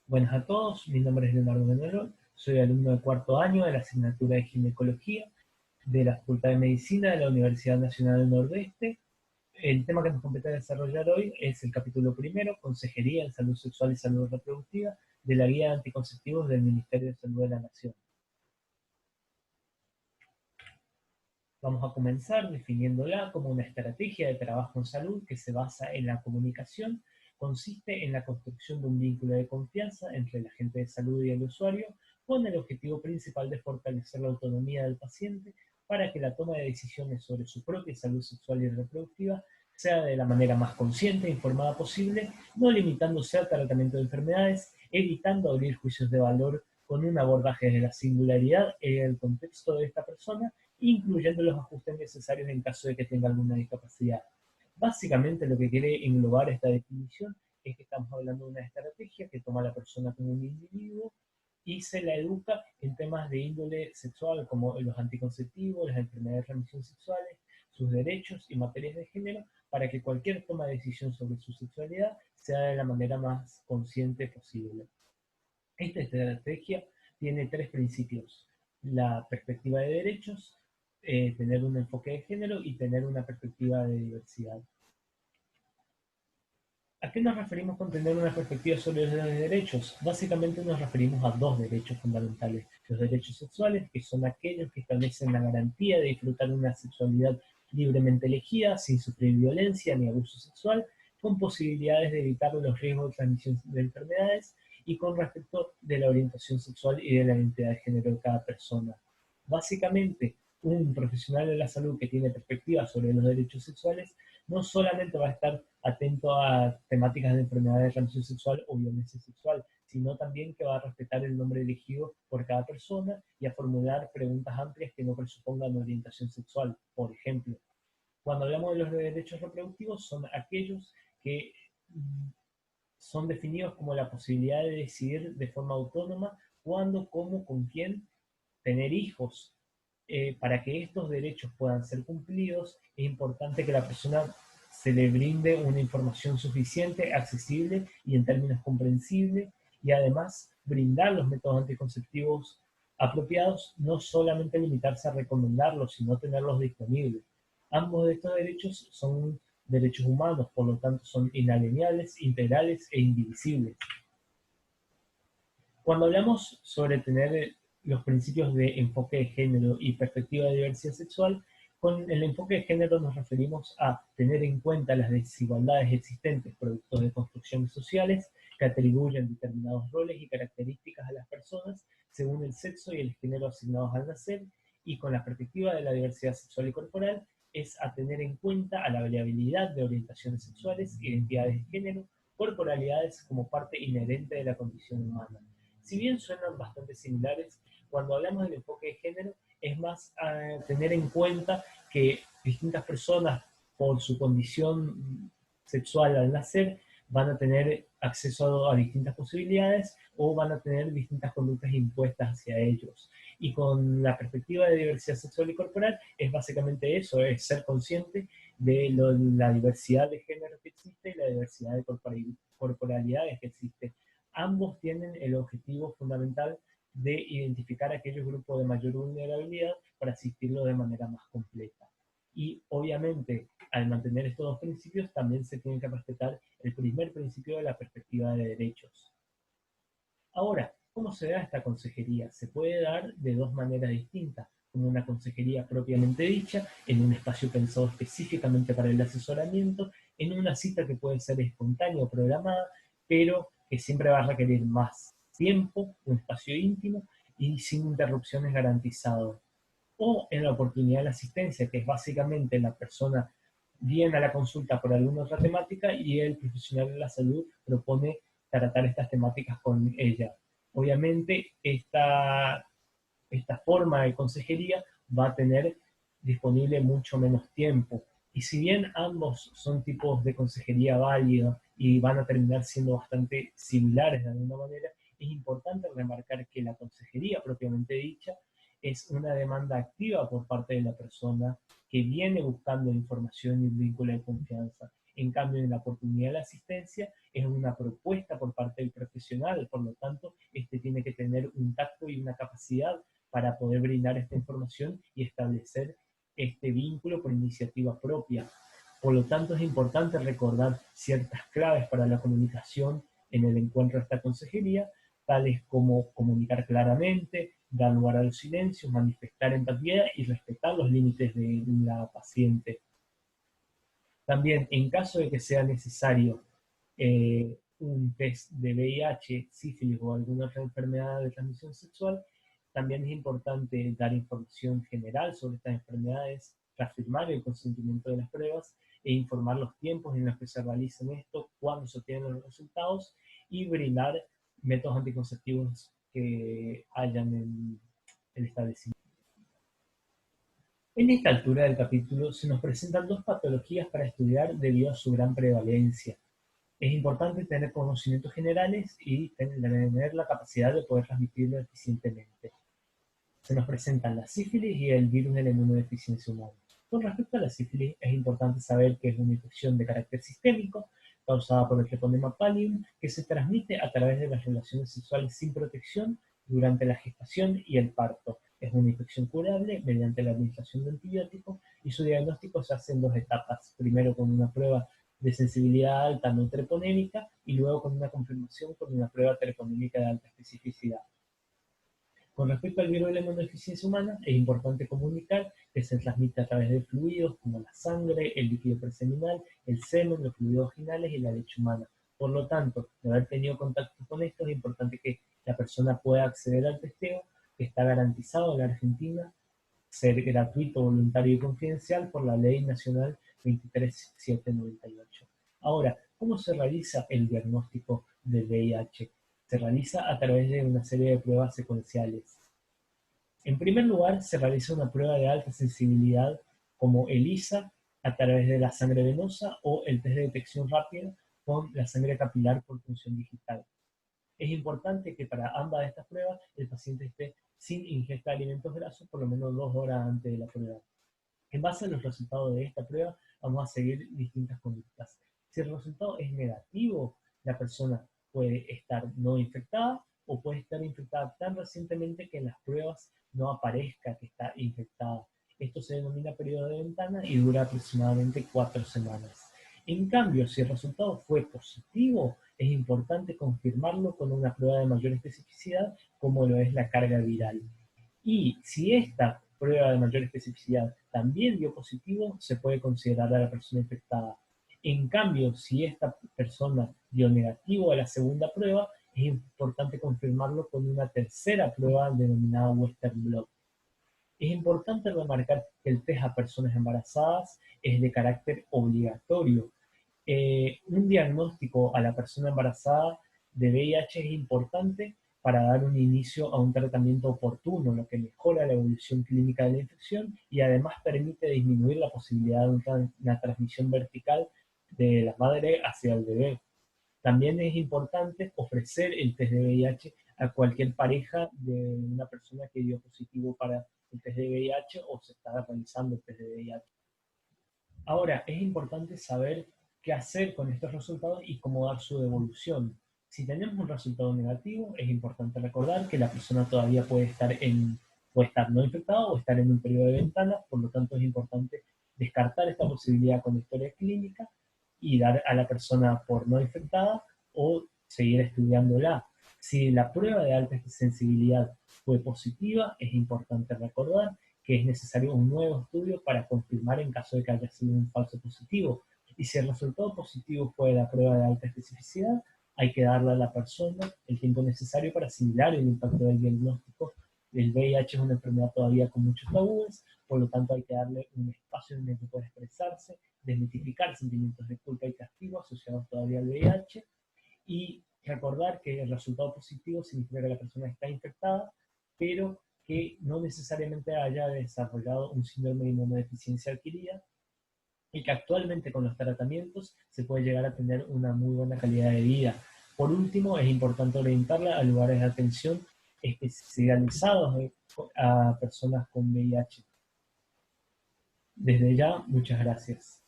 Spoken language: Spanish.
Buenas a todos, mi nombre es Leonardo Menelo, soy alumno de cuarto año de la asignatura de Ginecología de la Facultad de Medicina de la Universidad Nacional del Nordeste. El tema que nos compete desarrollar hoy es el capítulo primero, Consejería en Salud Sexual y Salud Reproductiva, de la Guía de Anticonceptivos del Ministerio de Salud de la Nación. Vamos a comenzar definiéndola como una estrategia de trabajo en salud que se basa en la comunicación, consiste en la construcción de un vínculo de confianza entre el agente de salud y el usuario, con el objetivo principal de fortalecer la autonomía del paciente para que la toma de decisiones sobre su propia salud sexual y reproductiva sea de la manera más consciente e informada posible, no limitándose al tratamiento de enfermedades, evitando abrir juicios de valor con un abordaje de la singularidad en el contexto de esta persona, incluyendo los ajustes necesarios en caso de que tenga alguna discapacidad. Básicamente lo que quiere englobar esta definición es que estamos hablando de una estrategia que toma a la persona como un individuo y se la educa en temas de índole sexual como los anticonceptivos, las enfermedades de transmisión sexuales, sus derechos y materias de género, para que cualquier toma de decisión sobre su sexualidad sea de la manera más consciente posible. Esta estrategia tiene tres principios: la perspectiva de derechos, tener un enfoque de género y tener una perspectiva de diversidad. ¿A qué nos referimos con tener una perspectiva sobre los derechos? Básicamente nos referimos a dos derechos fundamentales: los derechos sexuales, que son aquellos que establecen la garantía de disfrutar de una sexualidad libremente elegida, sin sufrir violencia ni abuso sexual, con posibilidades de evitar los riesgos de transmisión de enfermedades, y con respecto de la orientación sexual y de la identidad de género de cada persona. Básicamente, un profesional de la salud que tiene perspectiva sobre los derechos sexuales no solamente va a estar atento a temáticas de enfermedades de transmisión sexual o violencia sexual, sino también que va a respetar el nombre elegido por cada persona y a formular preguntas amplias que no presupongan orientación sexual. Por ejemplo, cuando hablamos de los derechos reproductivos, son aquellos que son definidos como la posibilidad de decidir de forma autónoma cuándo, cómo, con quién tener hijos. Para que estos derechos puedan ser cumplidos, es importante que la persona se le brinde una información suficiente, accesible y en términos comprensibles, y además brindar los métodos anticonceptivos apropiados, no solamente limitarse a recomendarlos, sino tenerlos disponibles. Ambos de estos derechos son derechos humanos, por lo tanto son inalienables, integrales e indivisibles. Cuando hablamos sobre tener los principios de enfoque de género y perspectiva de diversidad sexual, con el enfoque de género nos referimos a tener en cuenta las desigualdades existentes producto de construcciones sociales que atribuyen determinados roles y características a las personas según el sexo y el género asignados al nacer, y con la perspectiva de la diversidad sexual y corporal es a tener en cuenta a la variabilidad de orientaciones sexuales, identidades de género, corporalidades como parte inherente de la condición humana. Si bien suenan bastante similares, cuando hablamos del enfoque de género es más a tener en cuenta que distintas personas por su condición sexual al nacer van a tener acceso a distintas posibilidades o van a tener distintas conductas impuestas hacia ellos. Y con la perspectiva de diversidad sexual y corporal es básicamente eso, es ser consciente de la diversidad de géneros que existe y la diversidad de corporalidades que existe. Ambos tienen el objetivo fundamental de identificar aquellos grupos de mayor vulnerabilidad para asistirlos de manera más completa. Y obviamente, al mantener estos dos principios, también se tiene que respetar el primer principio de la perspectiva de derechos. Ahora, ¿cómo se da esta consejería? Se puede dar de dos maneras distintas: como una consejería propiamente dicha, en un espacio pensado específicamente para el asesoramiento, en una cita que puede ser espontánea o programada, pero que siempre va a requerir más tiempo, un espacio íntimo y sin interrupciones garantizado. O en la oportunidad de la asistencia, que es básicamente la persona viene a la consulta por alguna otra temática y el profesional de la salud propone tratar estas temáticas con ella. Obviamente, esta forma de consejería va a tener disponible mucho menos tiempo. Y si bien ambos son tipos de consejería válida y van a terminar siendo bastante similares de alguna manera, es importante remarcar que la consejería propiamente dicha es una demanda activa por parte de la persona que viene buscando información y un vínculo de confianza. En cambio, en la oportunidad de la asistencia es una propuesta por parte del profesional, por lo tanto, este tiene que tener un tacto y una capacidad para poder brindar esta información y establecer este vínculo por iniciativa propia. Por lo tanto, es importante recordar ciertas claves para la comunicación en el encuentro de esta consejería, tales como comunicar claramente, dar lugar al silencio, manifestar empatía y respetar los límites de la paciente. También, en caso de que sea necesario un test de VIH, sífilis o alguna otra enfermedad de transmisión sexual, también es importante dar información general sobre estas enfermedades, reafirmar el consentimiento de las pruebas e informar los tiempos en los que se realizan esto, cuándo se obtienen los resultados y brindar métodos anticonceptivos que hayan en el establecimiento. En esta altura del capítulo se nos presentan dos patologías para estudiar debido a su gran prevalencia. Es importante tener conocimientos generales y tener la capacidad de poder transmitirlo eficientemente. Se nos presentan la sífilis y el virus de la inmunodeficiencia humana. Con respecto a la sífilis, es importante saber que es una infección de carácter sistémico causada por el Treponema pallidum que se transmite a través de las relaciones sexuales sin protección durante la gestación y el parto. Es una infección curable mediante la administración de antibióticos y su diagnóstico se hace en dos etapas. Primero con una prueba de sensibilidad alta no treponémica y luego con una confirmación con una prueba treponémica de alta especificidad. Con respecto al virus de la inmunodeficiencia humana, es importante comunicar que se transmite a través de fluidos como la sangre, el líquido preseminal, el semen, los fluidos vaginales y la leche humana. Por lo tanto, de haber tenido contacto con esto, es importante que la persona pueda acceder al testeo, que está garantizado en la Argentina, ser gratuito, voluntario y confidencial por la Ley Nacional 23798. Ahora, ¿cómo se realiza el diagnóstico del VIH? Se realiza a través de una serie de pruebas secuenciales. En primer lugar, se realiza una prueba de alta sensibilidad como ELISA a través de la sangre venosa o el test de detección rápida con la sangre capilar por punción digital. Es importante que para ambas de estas pruebas el paciente esté sin ingesta de alimentos grasos por lo menos 2 horas antes de la prueba. En base a los resultados de esta prueba, vamos a seguir distintas conductas. Si el resultado es negativo, la persona puede estar no infectada o puede estar infectada tan recientemente que en las pruebas no aparezca que está infectada. Esto se denomina periodo de ventana y dura aproximadamente 4 semanas. En cambio, si el resultado fue positivo, es importante confirmarlo con una prueba de mayor especificidad, como lo es la carga viral. Y si esta prueba de mayor especificidad también dio positivo, se puede considerar a la persona infectada. En cambio, si esta persona dio negativo a la segunda prueba, es importante confirmarlo con una tercera prueba denominada Western blot. Es importante remarcar que el test a personas embarazadas es de carácter obligatorio. Un diagnóstico a la persona embarazada de VIH es importante para dar un inicio a un tratamiento oportuno, lo que mejora la evolución clínica de la infección y además permite disminuir la posibilidad de una transmisión vertical de la madre hacia el bebé. También es importante ofrecer el test de VIH a cualquier pareja de una persona que dio positivo para el test de VIH o se está realizando el test de VIH. Ahora, es importante saber qué hacer con estos resultados y cómo dar su devolución. Si tenemos un resultado negativo, es importante recordar que la persona todavía puede estar no infectada o estar en un periodo de ventana, por lo tanto es importante descartar esta posibilidad con la historia clínica y dar a la persona por no infectada o seguir estudiándola. Si la prueba de alta sensibilidad fue positiva, es importante recordar que es necesario un nuevo estudio para confirmar en caso de que haya sido un falso positivo. Y si el resultado positivo fue la prueba de alta especificidad, hay que darle a la persona el tiempo necesario para asimilar el impacto del diagnóstico. El VIH es una enfermedad todavía con muchos tabúes, por lo tanto hay que darle un espacio en el que pueda expresarse, desmitificar sentimientos de culpa y castigo asociados todavía al VIH y recordar que el resultado positivo significa que la persona está infectada, pero que no necesariamente haya desarrollado un síndrome de inmunodeficiencia adquirida y que actualmente con los tratamientos se puede llegar a tener una muy buena calidad de vida. Por último, es importante orientarla a lugares de atención especializados a personas con VIH. Desde ya, muchas gracias.